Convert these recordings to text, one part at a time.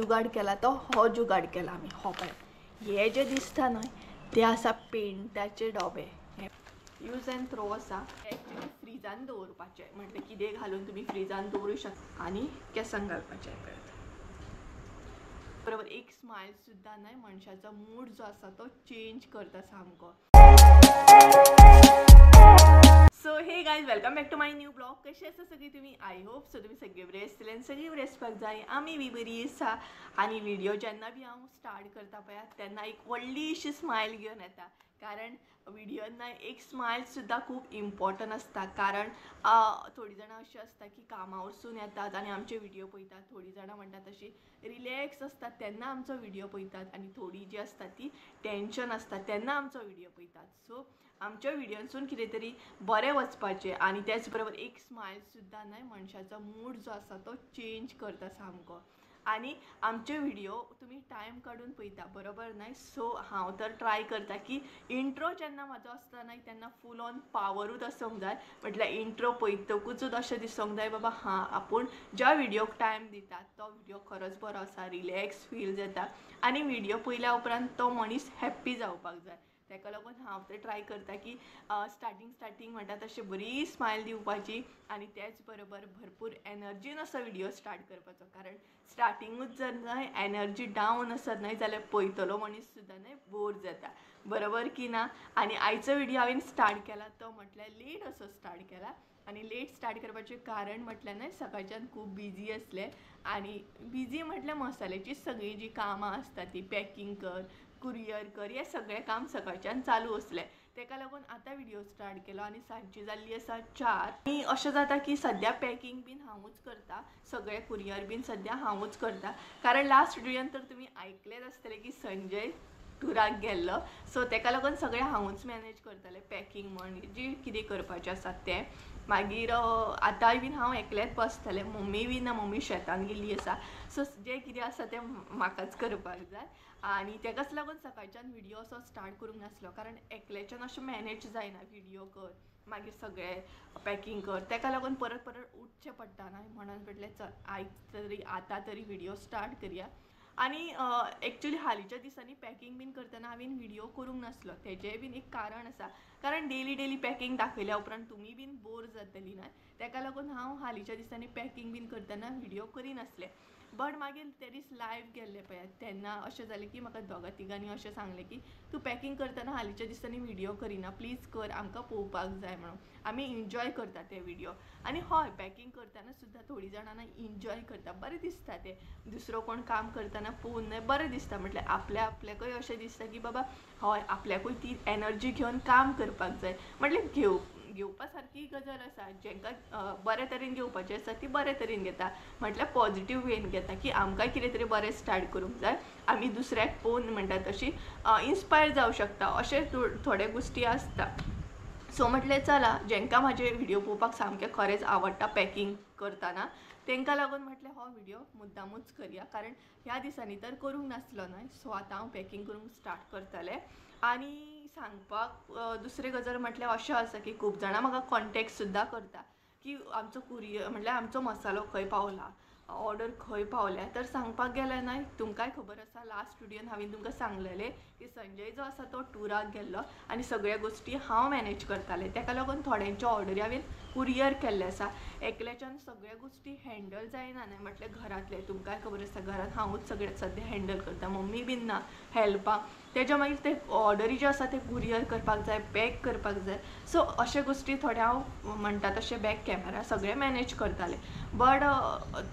जुगाड केला तो हो जुगाड केला आमी हो पळय हे जे दिसता न्हय ते आसा पेंटाचे डबे यूज एंड थ्रो आसा एक्चुअली फ्रिजान दवरपाचे म्हणजे कितें घालून तुमी फ्रिजान दवरूं शकता आनी केसांक घालपाचे बरोबर एक स्माइल सुद्दां न्हय मनशाचो मूड जो आसा तो चेंज करता सामको. So hey guys welcome back to my new blog. कशें आसा सगळीं तुमी? आय होप सो तुमी सगळे बरे आसतले आनी सगळीं बरे आसपाक जाय. आमी बी बरी आसा आनी व्हिडिओ जेन्ना बी हांव स्टार्ट करता पळयात तेन्ना एक व्हडलीशी स्माइल घेवन येता कारण व्हिडिओन एक स्माइल सुद्दां खूब इम्पॉर्टंट आसता कारण थोडी जाणां अशी आसता की कामा वरसून येतात आनी आमचे व्हिडिओ पळयतात. थोडी जाणां म्हणटात तशी रिलॅक्स आसतात तेन्ना आमचो व्हिडिओ पळयतात आनी थोडी जी आसता ती टेन्शन आसता तेन्ना आमचो व्हिडिओ पळयतात. सो आमच्या व्हिडिओनसून कितें तरी बरें वचपाचें आनी त्याच बरोबर एक स्माइल सुद्दां न्हय मनशाचो मूड जो आसा तो चेंज करता सामको. आनी आमचे व्हिडिओ तुमी टायम काडून पळयता बरोबर न्हय. सो हांव तर ट्राय करता की इंट्रो जेन्ना म्हाजो आसता न्हय तेन्ना फूल ऑन पावरूच आसूंक जाय. म्हटल्यार इंट्रो पळयतकूच अशें दिसूंक जाय बाबा हां आपूण ज्या व्हिडिओक टायम दितात तो व्हिडिओ खरोच बरो आसा, रिलॅक्स फील जाता आनी व्हिडिओ पळयल्या उपरांत तो मनीस हॅप्पी जावपाक जाय. तेका लागून हांव ते ट्राय करता की स्टार्टींग म्हणटा तशें बरी स्माइल दिवपाची आनी त्याच बरोबर भरपूर एनर्जीन असो व्हिडिओ स्टार्ट करपाचो कारण स्टार्टिंगूच जर न्हय एनर्जी डावन आसत न्हय जाल्यार पळयतलो मनीस सुद्दां न्हय बोर जाता बरोबर की ना. आनी आयचो व्हिडिओ हांवें स्टार्ट केला तो म्हटल्यार लेट असो स्टार्ट केला आनी लेट स्टार्ट करपाचें कारण म्हटल्यार न्हय सकाळच्यान खूब बिजी आसलें आनी बिजी म्हटल्यार मसाल्याची सगळीं जी कामां आसता ती पॅकींग कर कुरियर कर हे सगळें काम सकाळच्यान चालू आसलें. तेका लागून आतां व्हिडिओ स्टार्ट केलो आनी सांजची जाल्ली आसा 4 आनी अशें जाता की सद्या पॅकींग बीन हांवूच करता सगळें कुरियर बीन सद्या हांवूच करता कारण लास्ट व्हिडिओन तर तुमी आयकलेच आसतलें की संजय टुराक गेल्लो. सो तेका लागून सगळें हांवूच मॅनेज करतालें पॅकींग म्हण जी कितें करपाचें आसा तें. मागीर आतांय बीन हांव एकलेंच बसतलें मम्मी बीन ना मम्मी शेतान गेल्ली आसा. सो जें कितें आसा तें म्हाकाच करपाक जाय आनी तेकाच लागून सकाळच्यान व्हिडिओ असो स्टार्ट करूंक नासलो कारण एकल्याच्यान अशें मॅनेज जायना व्हिडिओ कर मागीर सगळें पॅकींग कर तेका लागून परत उठचें पडटा न्हय म्हणून म्हटलें चल आयज तरी आतां तरी व्हिडिओ स्टार्ट करया. आनी एक्चुअली हालींच्या दिसांनी पॅकींग बीन करतना हांवें व्हिडिओ करूंक नासलो तेजेंय बीन एक कारण आसा कारण डेली पॅकींग दाखयल्या उपरांत तुमी बीन बोर जातली न्हय तेका लागून हांव हालींच्या दिसांनी पॅकींग बीन करतना व्हिडिओ करिनासलें. बट मागीर ते दीस लायव्ह गेल्ले पळयात तेन्ना अशें जालें की म्हाका दोगां तिगांनी अशें सांगलें की तूं पॅकींग करतना हालींच्या दिसांनी व्हिडिओ करिना प्लीज कर आमकां पळोवपाक जाय म्हणून आमी एन्जॉय करता ते व्हिडिओ. आनी हय पॅकींग करतना सुद्दां थोडीं जाणां एन्जॉय करता बरें दिसता तें दुसरो कोण काम करतना पळोवन न्हय बरें दिसता म्हटल्यार आपल्याकूय अशें दिसता की बाबा हय आपल्याकूय ती एनर्जी घेवन काम करपाक जाय म्हटल्यार घेवपा सारकी गजाल आसा जेंकां बरे तरेन घेवपाचें आसा ती बरे तरेन घेता म्हटल्यार पॉजिटीव वेन घेता की आमकांय कितें तरी बरें स्टार्ट करूंक जाय आमी दुसऱ्याक पळोवन म्हणटा तशी इन्स्पायर जावं शकता अशें थोडे गोश्टी आसता. सो म्हटलें चला जेंकां म्हाजे व्हिडिओ पळोवपाक सामकें खरेंच आवडटा पॅकींग करतना तेंकां लागून म्हटलें हो व्हिडिओ मुद्दामूच करया कारण ह्या दिसांनी तर करूंक नासलो न्हय. सो आतां हांव पॅकींग करूंक स्टार्ट करतलें. आनी सांगपाक दुसरी गजाल म्हटल्यार अशें आसा की खूब जाणां म्हाका कॉन्टेक्ट सुद्दां करता की आमचो कुरियर म्हटल्यार आमचो मसालो खंय पावला ऑर्डर खंय पावल्या तर सांगपाक गेल्यार न्हय तुमकांय खबर आसा लास्ट व्हिडिओन हांवें तुमकां सांगलेलें की संजय जो आसा तो टुराक गेल्लो आनी सगळ्या गोश्टी हांव मॅनेज करतालें तेका लागून थोड्यांच्यो ऑर्डरी हांवें कुरियर केल्ले आसा. एकल्याच्यान सगळ्या गोश्टी हँडल जायना न्हय म्हटल्यार घरांतले तुमकांय खबर आसा घरांत हांवूच सगळें सद्या हँडल करता मम्मी बीन ना हेल्पाक तेज्या मागीर ते ऑर्डरी ज्यो आसा ते कुरियर करपाक जाय पॅक करपाक जाय. सो अशे गोश्टी थोडे हांव म्हणटा तशें बॅक कॅमेरा सगळें मॅनेज करतालें. बट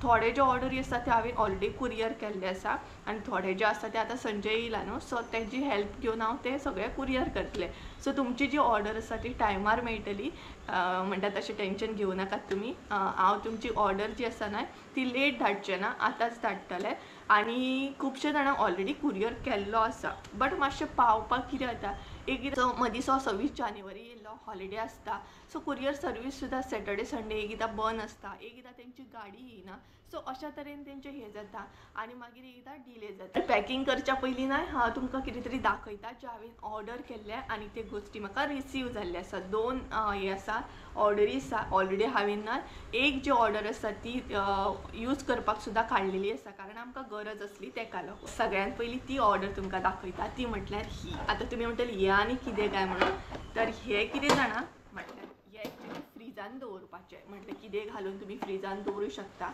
थोडे ज्यो ऑर्डरी आसा त्यो हांवें ऑलरेडी कुरियर केल्ले आसा आनी थोडे जे आसा ते आतां संजय येयला न्हू सो तेजी हेल्प घेवन हांव ते सगळें कुरियर करतलें. सो तुमची जी ऑर्डर आसा ती टायमार मेळटली म्हणटा तशें टेंशन घेवं नाकात तुमी. हांव तुमची ऑर्डर जी आसा न्हय ती लेट धाडचें ना आतांच धाडटलें. आनी खुबशे जाणां ऑलरेडी कुरियर केल्लो आसा बट मातशें पावपाक कितें जाता एक मदीं 26 जानेवारी येयल्लो दिसालो हॉलिडे आसता, सो कुरियर सर्वीस सुद्दां सॅटर्डे संडे एकदां बंद आसता, एकदां तेंची गाडी येयना, सो अशा तरेन तेंचें हें जाता आनी मागीर एकदां डिले जाता. पॅकिंग करच्या पयलीं ना हांव तुमकां कितें तरी दाखयता जें हांवें ऑर्डर केल्लें आनी ते गोश्टी म्हाका रिसीव जाल्ले आसा. 2 हे आसा ऑर्डरी आसा. ऑलरेडी हांवें ना एक जी ऑर्डर आसा ती यूज करपाक सुद्दां काडलेली आसा, कारण आमकां गरज आसली तेका लागून. सगळ्यांत पयलीं ती ऑर्डर तुमकां दाखयता, ती म्हटल्यार ही. आतां तुमी म्हणटले हें आनी कितें काय म्हणून, तर हें कितें जाणा म्हटल्यार हें एक्चुली फ्रिजान दवरपाचें. म्हटल्यार कितें घालून तुमी फ्रिजान दवरूं शकता.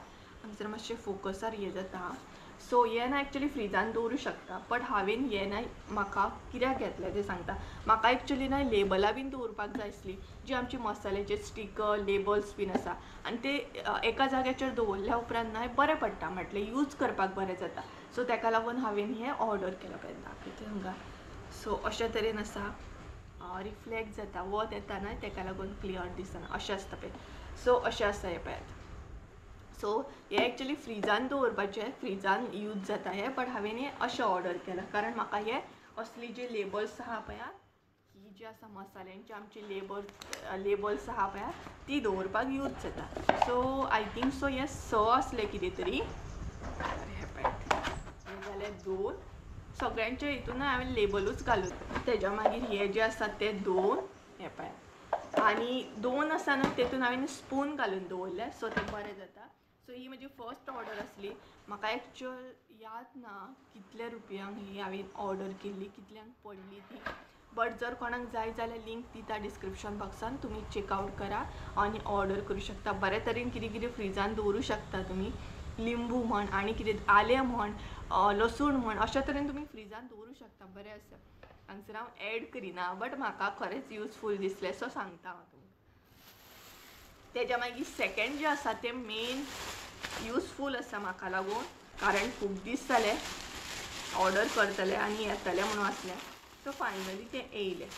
जर मातशें फोकसार हें जाता, सो हें ना एक्चुली फ्रिजान दवरूं शकता, बट हांवें हें ना म्हाका कित्याक घेतलें तें सांगता. म्हाका एक्चुली ना लेबलां बीन दवरपाक जाय आसली, जी आमची मसाल्याचे स्टिकर लेबल्स बीन आसा, आनी ते एका जाग्याचेर दवरल्या उपरांत ना बरें पडटा, म्हटल्यार यूज करपाक बरें जाता. सो तेका लागून हांवें हें ऑर्डर केलें. पळय दाखयता हांगा. सो अशा तरेन आसा, रिफ्लेक्ट जाता, वत येता ना तेका लागून क्लियर दिसना, अशें आसता पळय. सो अशें आसा हें पळयात. सो हें एक्चुली फ्रिजान दवरपाचें, फ्रिजान यूज जाता हें, बट हांवें हें अशें ऑर्डर केलां कारण म्हाका हे असली जे लेबल्स आहा पळया, ही जी आसा मसाल्यांची आमची लेबल्स आहा पळया, ती दवरपाक यूज जाता. सो आय थिंक सो हे 6 आसले कितें तरी. हे पळयात, हे जाले 2. सगळ्यांच्या हितून हांवें लेबलूच घालून, तेज्या मागीर हे जे आसा ते 2. हे पळयात, आनी 2 आसा न्हू तेतून हांवें स्पून घालून दवरले, सो ते बरें जाता. सो ही म्हजी फर्स्ट ऑर्डर आसली. म्हाका एक्चुअल याद ना कितल्या रुपयांक ही हांवें ऑर्डर केल्ली, कितल्यांक पडली ती, बट जर कोणाक जाय जाल्यार लिंक दिता डिस्क्रिप्शन बॉक्सान, तुमी चेकआउट करा आनी ऑर्डर करूं शकता. बरे तरेन कितें कितें फ्रिजान दवरूं शकता तुमी. लिंबू म्हण आनी कितें आलें म्हण लसूण म्हण अशा तरेन तुमी फ्रिजान दवरूं शकता. बरें आसा. हांगसर हांव एड करिना, बट म्हाका खरेंच युजफूल दिसलें, सो सांगता हांव तुमकां. तेज्या मागीर सेकंड जें आसा तें मेन युजफूल आसा म्हाका लागून, कारण खूब दीस जाले ऑर्डर करतले आनी येतले म्हणून आसलें. सो फायनली तें येयलें.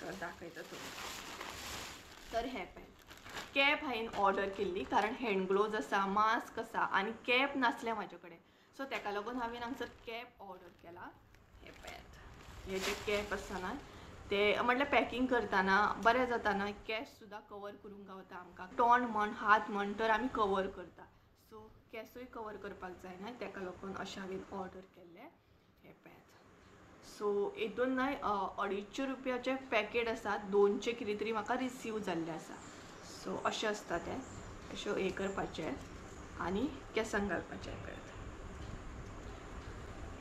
तर दाखयता तुमकां. तर हें पळय, कॅप हांवें ऑर्डर केल्ली, कारण हँड ग्लोव्ज आसा, मास्क आसा आनी कॅप नासलें म्हाजे कडेन, सो तेका लागून हांवें हांगसर कॅप ऑर्डर केला. हे पळयात, हे जे कॅप आसा ना ते म्हटल्यार पॅकिंग करतना बरें जाता ना, कॅश सुद्दां कवर करूंक गावता आमकां. तोंड म्हण हात म्हण तर आमी कवर करता, सो केसूय कवर करपाक जायना, तेका लागून अशें हांवें ऑर्डर केल्लें. हे पळयात. सो हितून ना 250 रुपयाचे पॅकेट आसा, 200 कितें तरी म्हाका रिसीव जाल्ले आसा. सो अशें आसता तें, अशें हें करपाचें आनी केंसांक घालपाचें. पळयात,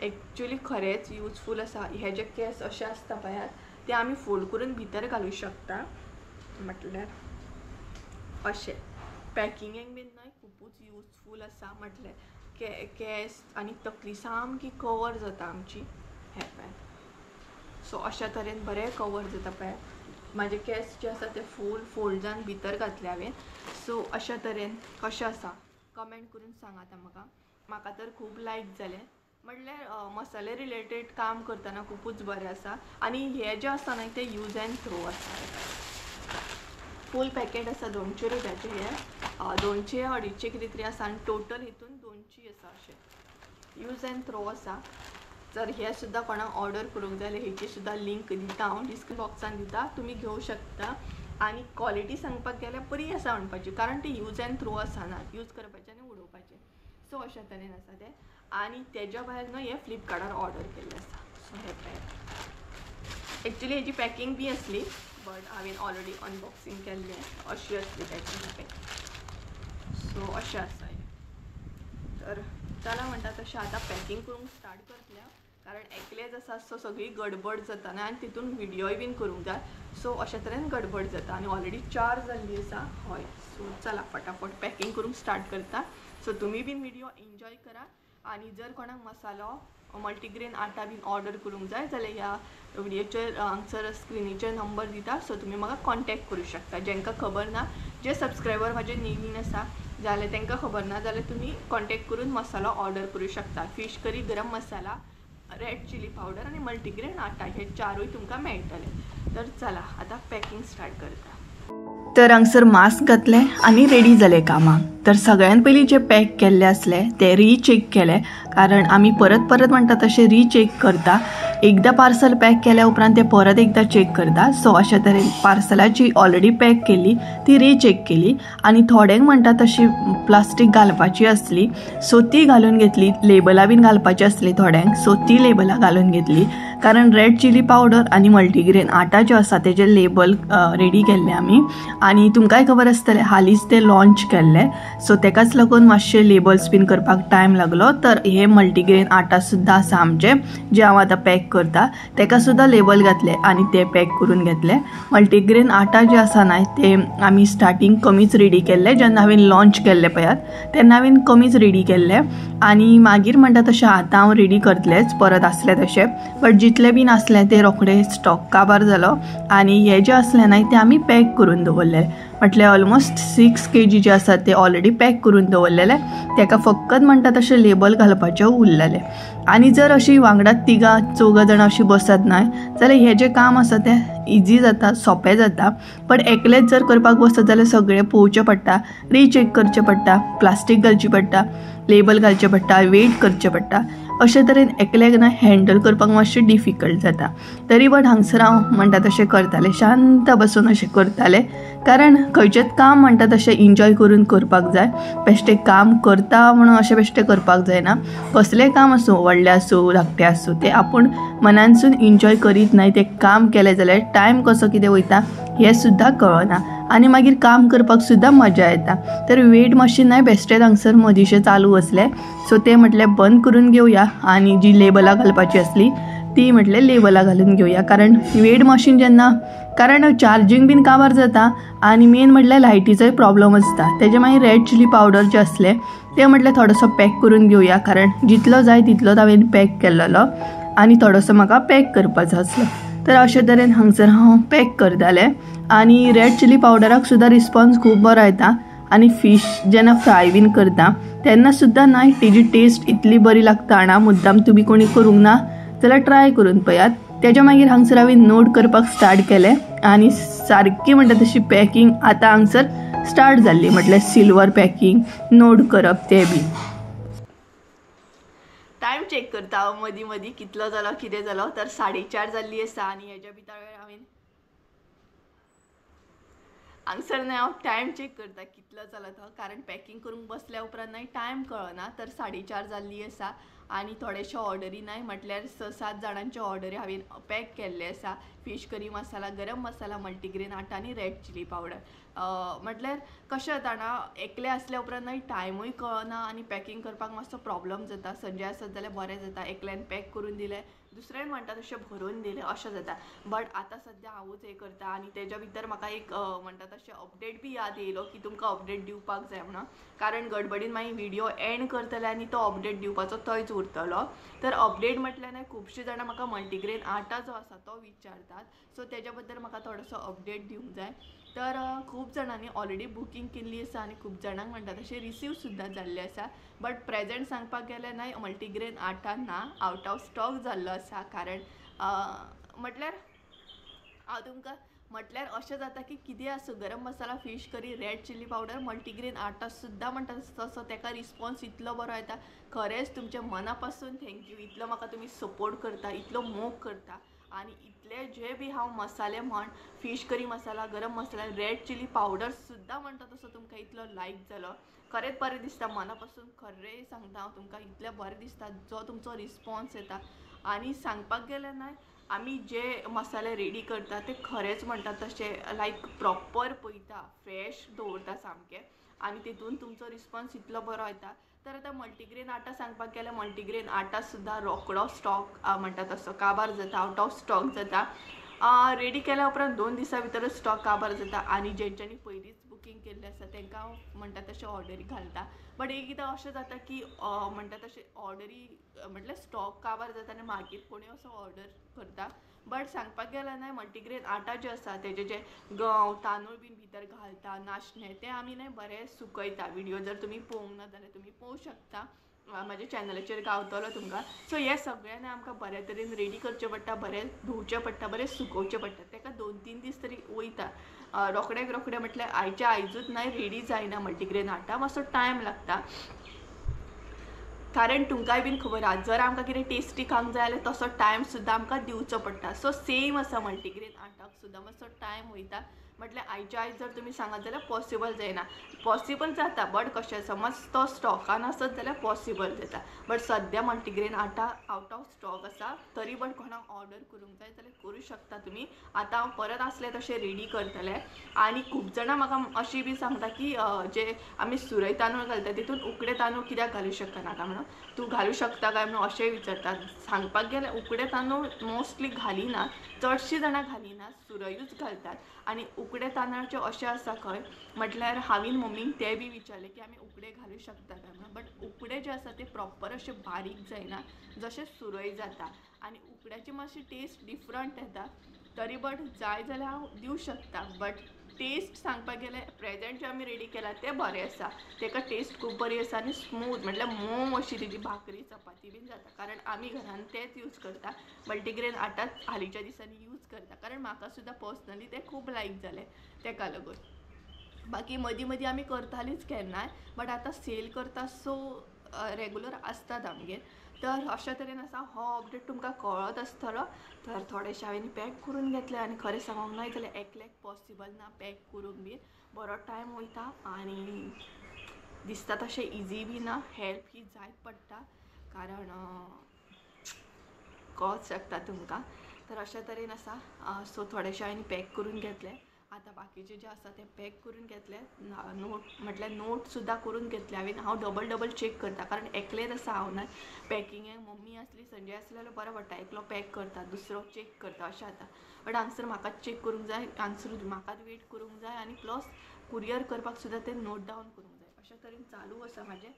एक्चुली खरेंच युजफूल आसा. हे जे केस अशें आसता पळयात, ते आमी फोल्ड करून भितर घालूं शकता. म्हटल्यार अशें पॅकिंगेक बीन ना खुबूच युजफूल आसा. म्हटल्यार केस आनी तकली सामकी कवर जाता आमची. हे पळयात, सो अशा तरेन बरें कवर जाता. पळयात, म्हाजे केस जे आसा ते फूल फोल्ड जावन भितर घातले हांवें. सो अशा तरेन कशें आसा कमेंट करून सांगात म्हाका तर खूब लायक जालें. म्हटल्यार मसाले रिलेटेड काम करतना खूबच बरें आसा. आनी हे जे आसा ना ते यूज एंड थ्रो आसा. फूल पॅकेट आसा 200 रुपयाचें. हे 200 250 कितें तरी आसा आनी टोटल हितून 200 आसा. अशें यूज एंड थ्रो आसा. जर हे सुद्दां कोणाक ऑर्डर करूंक जाय जाल्यार हेची सुद्दां लिंक दिता हांव डिस्क्रिप्शन बॉक्सान दिता, तुमी घेवं शकता. आनी क्वॉलिटी सांगपाक गेल्यार बरी आसा म्हणपाची, कारण ती यूज एंड थ्रो आसा ना, यूज करपाचें आनी उडोवपाचें. सो अशा तरेन आसा तें. आनी तेज्या भायर न्हू हें फ्लिपकार्टार ऑर्डर केल्लें आसा. सो हें पळयात, एक्चुली हेजी पॅकिंग बी आसली, बट हांवें ऑलरेडी अनबॉक्सिंग केल्लें. अशी आसली पॅकिंग. सो अशें आसा हें. तर चला म्हणटा तशें आतां पॅकिंग करूंक स्टार्ट करतलें, कारण एकलेंच आसा, सो सगळी गडबड जाता ना आनी तितून विडियोय बीन करूंक जाय. सो अशे तरेन गडबड जाता आनी ऑलरेडी 4 जाल्ली आसा. हय, सो चला फटाफट पॅकिंग करूंक स्टार्ट करता. सो तुमी बीन विडियो एन्जॉय करा. आनी जर कोणाक मसालो मल्टीग्रेन आटा बीन ऑर्डर करूंक जाय जाल्यार ह्या व्हिडियोचेर हांगसर स्क्रिनीचेर नंबर दिता, सो तुमी म्हाका कॉन्टॅक्ट करूं शकता. जेंकां खबर ना, जे सबस्क्रायबर म्हाजे नवीन आसा जाल्यार तांकां खबर ना जाल्यार तुमी कॉन्टॅक्ट करून मसालो ऑर्डर करूं शकता. फिश करी, गरम मसाला, रेड चिली पावडर आनी मल्टीग्रेन आटा, हे 4ूय तुमकां मेळटले. तर चला आतां पॅकिंग स्टार्ट करता. तर हांगसर मास्क घातलें आनी रेडी जालें कामाक. तर सगळ्यान पयलीं जे पॅक केल्ले आसले ते रीचेक केले, कारण आमी परत परत म्हणटा तशें रीचेक करता. एकदा पार्सल पॅक केल्या उपरांत ते परत एकदा चेक करता. सो अशा तरेन पार्सलाची ऑलरेडी पॅक केली ती रीचेक केली आणि थोड्यांक म्हणटा तशी प्लास्टीक घालपाची असली सो ती घालून घेतली. लेबलां बीन घालपाची असली थोड्यांक सो ती लेबलां घालून घेतली. कारण रेड चिली पावडर आणि मल्टीग्रेन आटा जो आसा तेजे लेबल रेडी केल्ले आमी आणि तुमकांय खबर आसतलें हालींच ते लॉन्च केल्ले सो तेकाच लागून मातशे लेबल्स बीन करपाक टायम लागलो. तर हे मल्टीग्रेन आटा सुद्दां आसा आमचे जे हांव आतां पॅक करता तेका सुद्दां लेबल घातले आणि ते पॅक करून घेतले. मल्टीग्रेन आटा जे आसा न्हय ते आमी स्टार्टींग कमीच रेडी केल्ले. जेन्ना हांवें लॉन्च केल्ले पळयात तेन्ना हांवें कमीच रेडी केल्ले आणि मागीर म्हणटा तशें आतां हांव रेडी करतलेच परत आसले तशें. बट जितले बीन आसले ते रोखडे स्टॉक काबार जालो आणि हे जे आसले न्हय ते आमी पॅक करून दवरले. म्हटल्यार ऑलमोस्ट 6 kg जे आसा ते ऑलरेडी पॅक करून दवरलेले. तेका फकत म्हणटा तशें लेबल घालपाचें उरलेलें. आणि जर अशी वांगडात 3-4 जाणां अशी बसत न्हय जाल्यार हें जें काम आसा तें इजी जाता सोंपें जाता. बट एकलेच जर करपाक बसत जाल्यार सगळें पळोवचें पडटा, रीचेक करचें पडटा, प्लास्टीक घालची पडटा, लेबल घालचें पडटा, वेट करचें पडटा. अशे तरेन एकल्याक ना हँडल करपाक मातशें डिफिकल्ट जाता. तरी बट हांगसर हांव म्हणटा तशें करतालें, शांत बसून अशें करतालें. कारण खंयचेंच काम म्हणटा तशें एन्जॉय करून करपाक जाय. बेश्टें काम करता म्हणून अशें बेश्टें करपाक जायना. कसलेंय काम आसूं व्हडलें आसूं धाकटें आसूं तें आपूण मनानसून एन्जॉय करीत न्हय तें काम केलें जाल्यार टायम कसो कितें वयता हें सुद्दां कळना आणि मागीर काम करपाक सुद्दां मजा येता. तर वेट मशीन न्हय बेश्टेंच हांगसर मदींशें चालू आसलें सो तें म्हटलें बंद करून घेवया आणि जी लेबलां घालपाची आसली ती म्हटलें लेबलां घालून घेवया. कारण वेट मशीन जेन्ना कारण चार्जींग बीन काबार जाता आणि मेन म्हटल्यार लायटीचोय प्रॉब्लम आसता. तेजे मागीर रेड चिली पावडर जे आसले ते म्हटलें थोडोसो पॅक करून घेवया. कारण जितलो जाय तितलोच हांवें पॅक केल्लो आणि थोडोसो म्हाका पॅक करपाचो आसलो. तर अशे तरेन हांगसर हांव पॅक करतालें आणि रेड चिली पावडराक सुद्दां रिस्पॉन्स खूब बरो येता. आणि फीश जेन्ना फ्राय बीन करता तेन्ना सुद्दां न्हय तेजी टेस्ट इतली बरी लागता ना. मुद्दाम तुमी कोणी करूंक ना जाल्यार ट्राय करून पळयात. तेज्या मागीर हांगसर हांवें नोट करपाक स्टार्ट केलें आणि सारकी म्हणटा तशी पॅकींग आतां हांगसर स्टार्ट जाल्ली. म्हटल्यार सिल्वर पॅकींग नोट करप ते बी. टायम चेक करता हांव मदीं मदीं कितलो जालो कितें जालो. तर 4:30 जाल्ली आसा आणि हेज्या भितर हांवें हांगसर न्हय हांव टायम चेक करता कितलो जाला तो. कारण पॅकिंग करूंक बसल्या उपरांत न्हय टायम कळना. तर 4:30 जाल्ली आसा आणि थोडेशे ऑर्डरी न्हय म्हटल्यार 6-7 जाणांचे ऑर्डरी हांवें पॅक केल्ले आसा. फीश करी मसाला, गरम मसाला, मल्टीग्रेन आटा आणि रेड चिली पावडर. म्हटल्यार कशें जाता ना एकले आसल्या उपरांत न्हय टायमूय कळना आणि पॅकिंग करपाक मातसो प्रॉब्लम जाता. संडे आसत जाल्यार बरें जाता एकल्यान पॅक करून दिलें दुसऱ्यान म्हणटा तशें भरून दिलें अशें जाता. बट आतां सद्या हांवूच हें करता आणि तेज्या भितर म्हाका एक म्हणटा तशें अपडेट बी याद येयलो की तुमकां अपडेट दिवपाक जाय म्हणून. कारण गडबडीन मागीर व्हिडिओ एंड करतले आणि तो अपडेट दिवपाचो थंयच उरतलो. तर अपडेट म्हटल्यार न्हय खुबशीं जाणां म्हाका मल्टीग्रेन आटा जो आसा तो विचारतात. सो तेज्या बद्दल म्हाका थोडोसो अपडेट दिवंक जाय. तर खूब जाणांनी ऑलरेडी बुकींग केल्ली आसा आणि खूब जाणांक म्हणटा तशें रिसीव सुद्दां जाल्लें आसा. बट प्रेजेंट सांगपाक गेल्यार न्हय मल्टीग्रेन आटा ना, आवट ऑफ स्टॉक जाल्लो आसा. कारण म्हटल्यार हांव तुमकां म्हटल्यार अशें जाता की कितें आसूं garam masala, fish curry, red chili powder, multigrain आटा सुद्दां म्हणटा तसो तेका रिस्पॉन्स इतलो बरो येता. खरेंच तुमच्या मना पासून थँक्यू. इतलो म्हाका तुमी सपोर्ट करता, इतलो मोग करता आणि इतले जे बी हांव मसाले म्हण फीश करी मसाला, गरम मसाला, रेड चिली पावडर सुद्दां म्हणटा तसो तुमकां इतलो लायक जालो. खरेंच बरें दिसता मना पासून. खरें सांगता हांव तुमकां इतलें बरें दिसता जो तुमचो रिस्पॉन्स येता. आणि सांगपाक गेल्यार न्हय आमी जे मसाले रेडी करता ते खरेंच म्हणटा तशें लायक प्रॉपर पळयता, फ्रेश दवरता सामकें आणि तितून तुमचो रिस्पॉन्स इतलो बरो येता. तर आतां मल्टीग्रेन आटा सांगपाक गेल्यार मल्टीग्रेन आटा सुद्दां रोखडो स्टॉक म्हणटा तसो काबार जाता, आवट ऑफ स्टॉक जाता. रेडी केल्या उपरांत 2 दिसां भितरच स्टॉक काबार जाता आणि जेंच्यांनी पयलींच बुकींग केल्लें आसा तांकां हांव म्हणटा तशें ऑर्डरी घालता. बट एकदां अशें जाता की म्हणटा तशें ऑर्डरी म्हटल्यार स्टॉक काबार जाता आनी मागीर कोणी असो ऑर्डर करता. बट सांगपाक गेल्यार न्हय मल्टीग्रेन आटा जे आसा तेजे जे गंव तांदूळ बीन भितर घालता नाशणे ते आमी न्हय बरें सुकयता. व्हिडिओ जर तुमी पळोवंक ना जाल्यार तुमी पळोवंक शकता, म्हाज्या चॅनलाचेर गावतलो तुमकां. सो हे सगळें न्हय आमकां बऱ्या तरेन रेडी करचें पडटा, बरें धुवचें पडटा, बरें सुकोवचें पडटा. ताका 2-3 दीस तरी वयता. रोखडें म्हटल्यार आयच्या आयजूच न्हय रेडी जायना मल्टीग्रेन आटा, मातसो टायम लागता. कारण तुमकांय बीन खबर आहा जर आमकां कितें टेस्टी खावंक जाय जाल्यार तसो टायम सुद्दां आमकां दिवचो पडटा. सो सेम आसा मल्टीग्रेन आटाक सुद्दां मातसो टायम वयता. म्हटल्यार आयच्या आयज जर तुमी सांगत जाल्यार पॉसिबल जायना. पॉसिबल जाता बट कशें समज तो स्टॉकान आसत जाल्यार पॉसिबल जाता. बट सद्या multigrain atta out of stock आसा. तरी बट कोणाक ऑर्डर करूंक जाय जाल्यार करूं शकता तुमी. आतां हांव परत आसलें तशें रेडी करतलें. आनी खूब जाणां म्हाका अशी बी सांगता की जे आमी सुरय तांदूळ घालता तितून उकडे तांदूळ कित्याक घालूं शकनाका म्हणून. तूं घालूं शकता काय म्हणून अशेंय विचारतात. सांगपाक गेल्यार उकडे तांदूळ मोस्टली घालिनात, चडशीं जाणां घालिनात, सुरयूच घालतात. आनी उकडे तांदळाचें अशें आसा खंय म्हटल्यार हांवें मम्मीक तें बी विचारलें की आमी उकडे घालूं शकता काय म्हणून. बट उकडे जे आसा ते प्रॉपर अशे बारीक जायना जशें सुरय जाता. आनी उकड्याची मातशी टेस्ट डिफरंट येता. तरी बट जाय जाल्यार हांव दिवं शकता. बट टेस्ट सांगपाक गेल्यार प्रेजेंट जे आमी रेडी केला तें बरें आसा. तेका टेस्ट खूब बरी आसा आनी स्मूथ म्हटल्यार मोव अशी तेजी भाकरी चपाती बीन जाता. कारण आमी घरान तेंच यूज करता. मल्टीग्रेन आटाच हालींच्या दिसांनी यूज करता. कारण म्हाका सुद्दां पर्सनली तें खूब लायक जालें तेका लागून. बाकी मदीं मदीं आमी करतालींच केन्नाय. बट आतां सेल करता सो रेगुलर आसतात आमगेर. तर अशा तरेन आसा. हो अपडेट तुमकां कळत आसतलो. तर थोडेशे हांवें पॅक करून घेतले आनी खरें सांगूंक नाय जाल्यार एकल्याक पॉसिबल ना पॅक करूंक बी. बरो टायम वयता आनी दिसता तशें इजी बी ना. हेल्प ही जायत पडटा कारण कळच शकता तुमकां. तर अशा तरेन आसा. सो थोडेशे हांवें पॅक करून घेतले. आतां बाकीचे जे आसा ते पॅक करून घेतले. नोट म्हटल्यार नोट सुद्दां करून घेतले हांवें. हांव डबल चेक करता कारण एकलेच आसा हांव ना. पॅकिंगेक मम्मी आसली संजय आसलो जाल्यार बरो पडटा. एकलो पॅक करता दुसरो चेक करता अशें जाता. बट हांगसर म्हाकाच चेक करूंक जाय, हांगसर म्हाकाच वेट करूंक जाय आनी प्लस कुरियर करपाक सुद्दां तें नोट डावन करूंक जाय. अशा तरेन चालू आसा म्हाजें.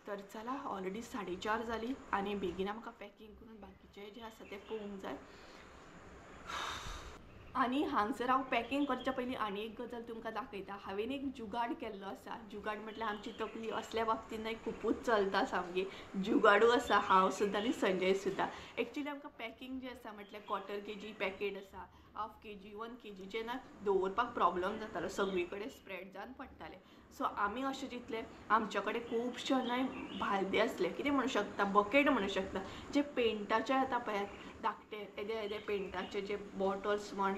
तर चला ऑलरेडी 4:30 जाली आनी बेगीन म्हाका पॅकिंग करून बाकीचे जे आसा ते पळोवंक जाय. आनी हांगसर हांव पॅकिंग करच्या पयलीं आनी एक गजाल तुमकां दाखयता. हांवें एक जुगाड केल्लो आसा. जुगाड म्हटल्यार आमची तकली असल्या बाबतींत खूबच चलता सामकी. जुगाडू आसा हांव सुद्दां आनी संजय सुद्दां. एक्चुली आमकां पॅकिंग जें आसा म्हटल्यार 1/4 kg पॅकेट आसा, 1/2 kg 1 kg जें ना दवरपाक प्रॉब्लम जातालो. सगळी कडेन स्प्रेड जावन पडटाले. सो आमी अशें चिंतलें आमचे कडेन खुबशे न्हय भालदे आसले, कितें म्हणूं शकता, बकेट म्हणूं शकता, जे पेंटाचे येता पळय धाकटे येदे पेंटाचे जे बॉटल्स म्हण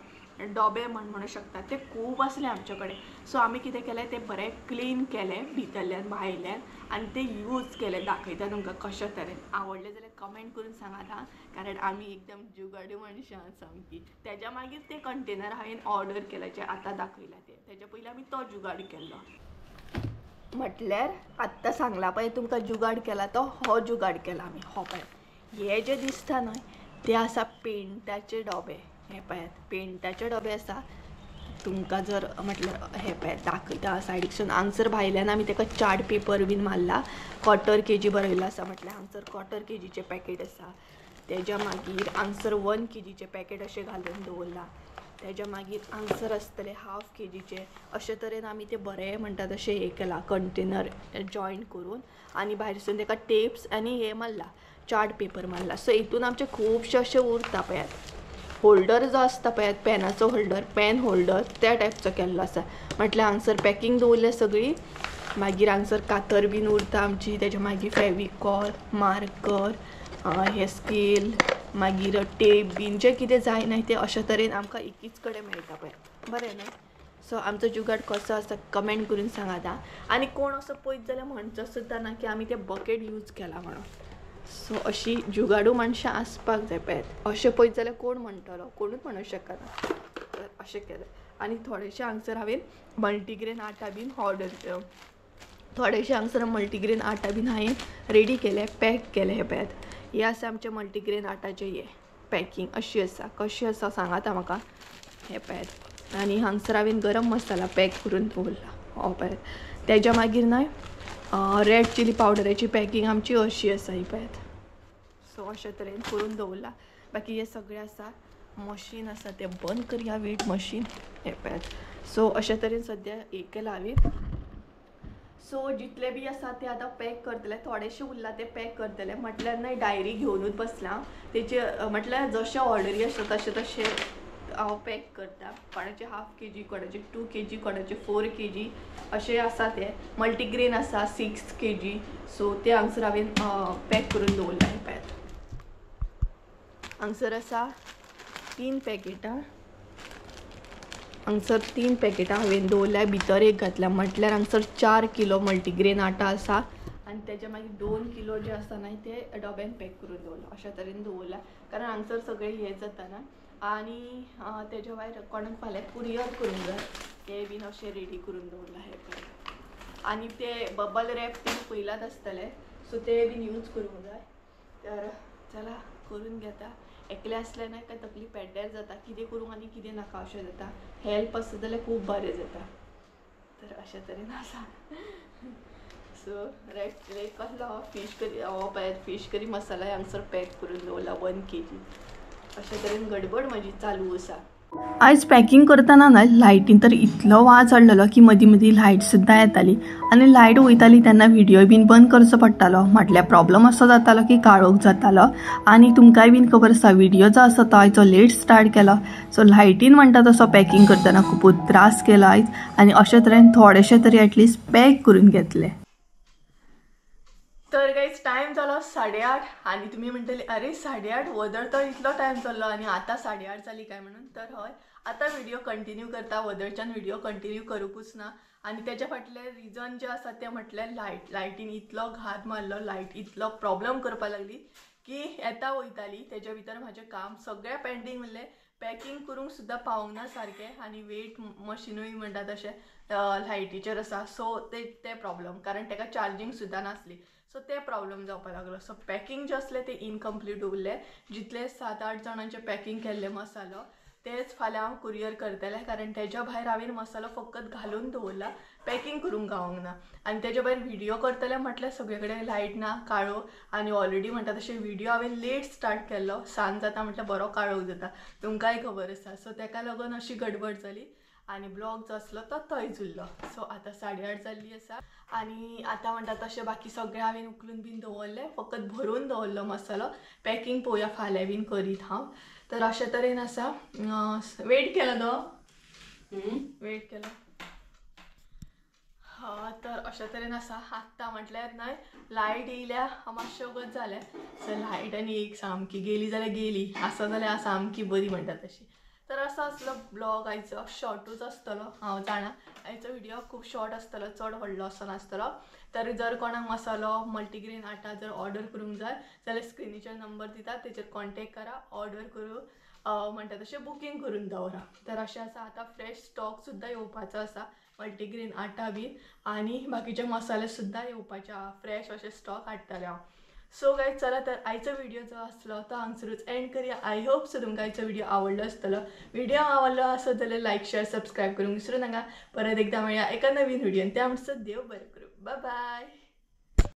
डबे म्हणूं शकता ते खूब आसले आमचे कडेन. सो आमी कितें केलें ते बरें क्लीन केलें भितरल्यान भायल्यान आनी ते यूज केले. दाखयता तुमकां कशे तरेन. आवडले जाल्यार कमेंट करून सांगात हां. कारण आमी एकदम जुगाडू मनशां सामकी. तेज्या मागीर ते कंटेनर हांवें ऑर्डर केले जे आतां दाखयला ते. तेज्या पयलीं आमी तो जुगाड केल्लो. म्हटल्यार आत्तां सांगला पळय तुमकां जुगाड केला तो हो जुगाड केला आमी. हो पळय हे जे दिसता न्हय ते आसा पेंटाचे डबे. हे पळयात पेंटाचे डबे आसा. तुमकां जर म्हटल्यार हे पळयात दाखयता सायडीकसून. हांगसर भायल्यान आमी तेका चार्ट पेपर बीन मारला. 1/4 kg बरयल्लो आसा म्हटल्यार हांगसर 1/4 kg पॅकेट आसा. तेज्या मागीर हांगसर 1 kg पॅकेट अशें घालून दवरला. तेज्या मागीर हांगसर आसतले 1/2 kg. अशे तरेन आमी ते बरें म्हणटा तशें हे केला कंटेनर जॉयन करून आनी भायरसून तेका टेप्स आनी हे मारला चार्ट पेपर मारला. सो हितून आमचे खुबशे अशें उरता पळयात. होल्डर जो आसता पळयात पेनाचो होल्डर, पेन होल्डर त्या टायपचो केल्लो आसा. म्हटल्यार हांगसर पॅकिंग दवरल्या सगळी. मागीर हांगसर कातर बीन उरता आमची. तेज्या मागीर फेविकॉल, मार्कर, हे स्केल, मागीर टेप बीन जे कितें जाय न्हय ते अशे तरेन आमकां एकीच कडेन मेळटा पळय. बरें न्हय. सो आमचो जुगाड कसो आसा कमेंट करून सांगात हां. आनी कोण असो पळयत जाल्यार म्हणचो सुद्दां ना की आमी ते बकेट यूज केला म्हणून. सो अशी जुगाडू मनशां आसपाक जाय पळयात. अशें पळयत जाल्यार कोण म्हणटलो, कोणूच म्हणूं शकना. तर अशें केलें. आनी थोडेशे हांगसर हांवें मल्टीग्रेन आटा बीन ऑर्डर केलो. थोडेशे हांगसर मल्टीग्रेन आटा बीन हांवें रेडी केले, पॅक केले. हे पळयात हे आसा आमचे मल्टीग्रेन आटाचे हे पॅकिंग अशी आसा. कशी आसा सांगात म्हाका. हे पळयात. आनी हांगसर हांवें गरम मसाला पॅक करून दवरला. हो पळयात. तेज्या मागीर न्हय रेड चिली पावडराची पॅकिंग आमची अशी आसा ही पळयात. सो अशे तरेन करून दवरला. बाकी हे सगळें आसा. मशीन आसा तें बंद करया वेट मशीन. हे पळयात. सो अशे तरेन सद्या हे केलां हांवें. सो जितले बी आसा ते आतां पॅक करतले. थोडेशे उरला ते पॅक करतले. म्हटल्यार न्हय डायरी घेवनूच बसलां. तेचे म्हटल्यार जशे ऑर्डरी आसा तशे हांव पॅक करता. कोणाचे हाफ KG, कोणाचे 2 KG, कोणाचे 4 KG असे आसा. ते मल्टीग्रेन आसा 6 KG. सो ते हांगसर हांवें पॅक करून दवरला. हे पळयात, हांगसर आसा 3 पॅकेटां. हांगसर 3 पॅकेटां हांवें दवरल्या. भितर एक घातल्या म्हटल्यार हांगसर 4 किलो मल्टीग्रेन आटा आसा. आनी तेजे मागीर 2 किलो जे आसा न्हय ते डब्यान पॅक करून दवरला. अशा तरेन दवरला कारण हांगसर सगळें हें जाता ना. आनी तेजे भायर कोणाक फाल्यां कुरियर करूंक जाय ते बीन अशें रेडी करून दवरला. हे पळय. आनी ते बबल रॅप बीन पयलात आसतले, सो ते बीन यूज करूंक जाय. तर चला करून घेता. एकले असले ना काय तकली पेड्ड्यार जाता, कितें करूं आनी कितें नाका अशें जाता. हेल्प आसता जाल्यार खूब बरें जाता. तर अशा तरेन आसा. सो लायक कसलो फीश करी पळयात, फीश करी मसाला हांगसर पॅक करून दवरला 1 KG. अशा तरेन गडबड म्हजी चालू आसा. आयज पॅकिंग करतना न्हय लायटीन तर इतलो वाज हाडलेलो की मदीं मदीं लायट सुद्दां येताली आनी लायट वयताली तेन्ना व्हिडियो बीन बंद करचो पडटालो. म्हटल्यार प्रॉब्लम असो जातालो की काळोख जातालो. आनी तुमकांय बीन खबर आसा व्हिडियो जो आसा तो आयचो लेट स्टार्ट केलो. सो लायटीन म्हणटा तसो पॅकिंग करतना खूबच त्रास केलो आयज. आनी अशे तरेन थोडेशे तरी एटलिस्ट पॅक करून घेतले. तर गाइज टायम जालो 8:30 आनी तुमी म्हणटली अरे 8:30 वदर तो इतलो टायम चल्लो आनी आतां 8:30 जाली काय म्हणून. तर हय, आतां व्हिडियो कंटिन्यू करता. वदरच्यान व्हिडियो कंटिन्यू करूंकूच ना. आनी तेच्या फाटलें रिजन जें आसा तें म्हटल्यार लायटीन इतलो घात मारलो, लायट इतलो प्रॉब्लम करपाक लागली की येता वयताली. तेच्या भितर म्हाजें काम सगळें पेंडींग उरलें. पॅकिंग करूंक सुद्दां पावूंक ना सारकें. आनी वेट मशिनूय म्हणटा तशें लायटीचेर आसा. सो ते प्रॉब्लम कारण तेका चार्जींग सुद्दां नासली. सो ते प्रॉब्लम जावपाक लागलो. सो पॅकिंग जे असलें ते इनकम्प्लीट उरलें. जितले 7-8 जाणांचे पॅकिंग केल्ले मसालो तेच फाल्यां हांव कुरियर करतलें कारण तेच्या भायर हांवें मसालो फकत घालून दवरला, पॅकिंग करूंक गावोंक ना. आनी तेच्या भायर व्हिडियो करतलें म्हटल्यार सगळे कडेन लायट ना, काळो. आनी ऑलरेडी म्हणटा तशें व्हिडियो हांवें लेट स्टार्ट केल्लो. सांज जाता म्हटल्यार बरो काळोख जाता, तुमकांय खबर आसा. सो तेका लागून अशी गडबड जाली आनी ब्लॉग जो आसलो तो थंयच उरलो. सो आतां 8:30 जाल्ली आसा आनी आतां म्हणटा तशें बाकी सगळें हांवें उखलून बीन दवरलें. फकत भरून दवरलो मसालो. पॅकिंग पळोवया फाल्यां बीन करीत हांव. तर अशे तरेन आसा. वेट केलो न्हू, वेट केलो. तर अशा तरेन आसा. आत्तां म्हटल्यार न्हय लायट येयल्या मातशें वगत जालें. सो लायट आनी एक सामकी गेली जाल्यार गेली, आसा जाल्यार सामकी बरी म्हणटा तशी. तर असो आसलो ब्लॉग आयचो. शॉर्टूच आसतलो हांव जाणा. आयचो व्हिडियो खूब शॉर्ट आसतलो, चड व्हडलो असो नासतलो. तर जर कोणाक मसालो मल्टीग्रेन आटा जर ऑर्डर करूंक जाय जाल्यार स्क्रिनीचेर नंबर दिता, तेचेर कॉन्टेक्ट करा. ऑर्डर करूं म्हणटा तशें बुकींग करून दवरा. तर अशें आसा. आतां फ्रेश स्टॉक सुद्दां येवपाचो आसा. मल्टीग्रेन आटा बीन आनी बाकीचे मसाले सुद्दां येवपाचे आहा. फ्रेश अशें स्टॉक हाडटलें हांव. सो गायज चला तर आयचो व्हिडियो जो आसलो तो हांगसरूच एंड करूया. आय होप सो तुमकां आयचो व्हिडियो आवडलो आसतलो. व्हिडियो आवडलो आसत जाल्यार लायक, शेअर, सबस्क्राईब करूंक विसरूं नाका. परत एकदा मेळया एका नवीन व्हिडियोन. त्या म्हणसर देव बरें करूं. Bye bye.